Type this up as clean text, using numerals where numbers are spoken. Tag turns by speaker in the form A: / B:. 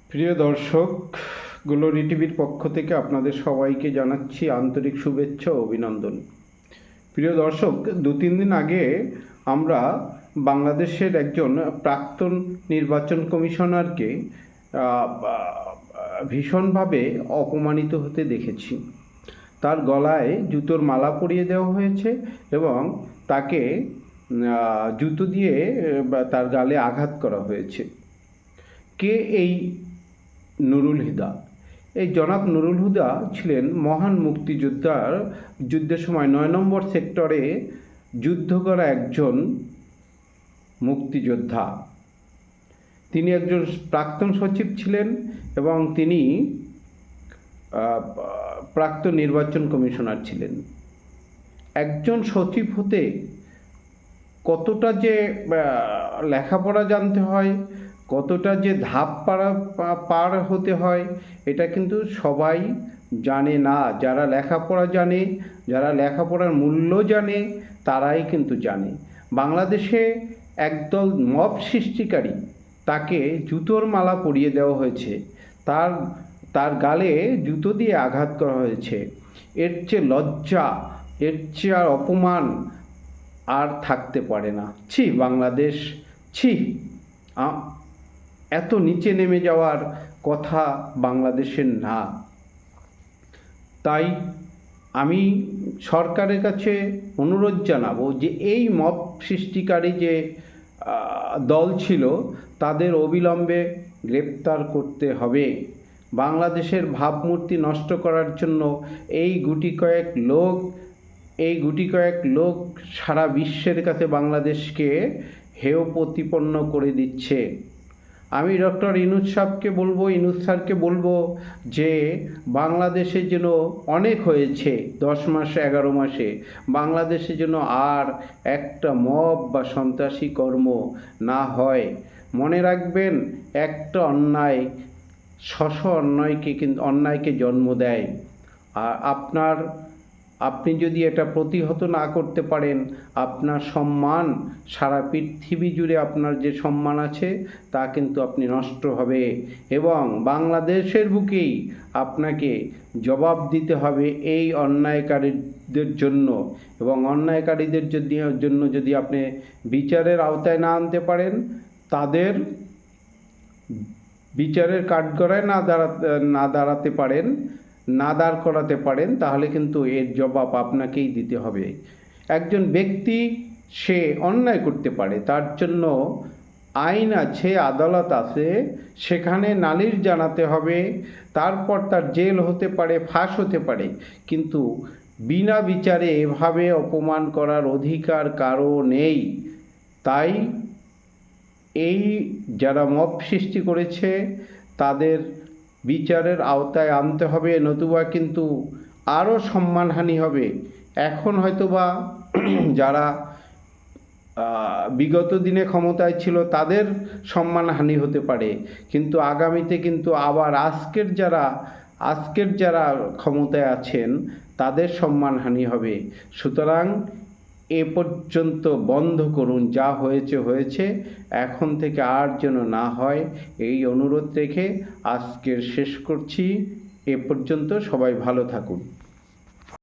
A: প্রিয় দর্শক, গ্লোরি টিভির পক্ষ থেকে আপনাদের সবাইকে জানাচ্ছি আন্তরিক শুভেচ্ছা ও অভিনন্দন। প্রিয় দর্শক, 2-3 দিন আগে আমরা বাংলাদেশের একজন প্রাক্তন নির্বাচন কমিশনারকে ভীষণভাবে অপমানিত হতে দেখেছি। তার গলায় জুতোর মালা পরিয়ে দেওয়া হয়েছে এবং তাকে জুতো দিয়ে তার গালে আঘাত করা হয়েছে। কে এই নুরুল হুদা? এই জনাব নুরুল হুদা ছিলেন মহান মুক্তিযোদ্ধার যুদ্ধের সময় 9 নম্বর সেক্টরে যুদ্ধ করা একজন মুক্তিযোদ্ধা। তিনি একজন প্রাক্তন সচিব ছিলেন এবং তিনি প্রাক্তন নির্বাচন কমিশনার ছিলেন। একজন সচিব হতে কতটা যে লেখাপড়া জানতে হয়, কতটা যে ধাপ পার হতে হয়, এটা কিন্তু সবাই জানে না। যারা লেখাপড়া জানে, যারা লেখাপড়ার মূল্য জানে, তারাই কিন্তু জানে। বাংলাদেশে একদল মব সৃষ্টিকারী, তাকে জুতোর মালা পরিয়ে দেওয়া হয়েছে, তার গালে জুতো দিয়ে আঘাত করা হয়েছে। এর চেয়ে লজ্জা, এর চেয়ে আর অপমান আর থাকতে পারে না। ছি বাংলাদেশ, ছি! এত নিচে নেমে যাওয়ার কথা বাংলাদেশের না। তাই আমি সরকারের কাছে অনুরোধ জানাবো যে এই মব সৃষ্টিকারী যে দল ছিল, তাদের অবিলম্বে গ্রেপ্তার করতে হবে। বাংলাদেশের ভাবমূর্তি নষ্ট করার জন্য এই গুটি কয়েক লোক সারা বিশ্বের কাছে বাংলাদেশকে হেয় প্রতিপন্ন করে দিচ্ছে। আমি ডক্টর ইউনূস স্যারকে বলবো যে বাংলাদেশে যেন অনেক হয়েছে 10 মাস 11 মাসে, বাংলাদেশে যেন আর একটা মব বা সন্ত্রাসী কর্ম না হয়। মনে রাখবেন, একটা অন্যায় অন্যায়কে জন্ম দেয়। আর আপনি যদি এটা প্রতিহত না করতে পারেন, আপনার সম্মান, সারা পৃথিবী জুড়ে আপনার যে সম্মান আছে তা কিন্তু আপনি নষ্ট হবে এবং বাংলাদেশের বুকেই আপনাকে জবাব দিতে হবে এই অন্যায়কারীদের জন্য। এবং অন্যায়কারীদের জন্য যদি আপনি বিচারের আওতায় না আনতে পারেন, তাদের বিচারের কাঠগড়ায় না দাঁড় করাতে পারেন, তাহলে কিন্তু এর জবাব আপনাকেই দিতে হবে। একজন ব্যক্তি সে অন্যায় করতে পারে, তার জন্য আইন আছে, আদালত আছে, সেখানে নালিশ জানাতে হবে, তারপর তার জেল হতে পারে, ফাঁস হতে পারে। কিন্তু বিনা বিচারে এভাবে অপমান করার অধিকার কারো নেই। তাই এই যারা মব সৃষ্টি করেছে তাদের বিচারের আওতায় আনতে হবে, নতুবা কিন্তু আরও সম্মানহানি হবে। এখন হয়তোবা যারা বিগত দিনে ক্ষমতায় ছিল তাদের সম্মানহানি হতে পারে, কিন্তু আগামীতে কিন্তু আবার আজকের যারা ক্ষমতায় আছেন তাদের সম্মানহানি হবে। সুতরাং এ পর্যন্ত বন্ধ করুন, যা হয়েছে, এখন থেকে আর যেন না হয় এই অনুরোধ রেখে আজকের শেষ করছি। এ পর্যন্ত সবাই ভালো থাকুন।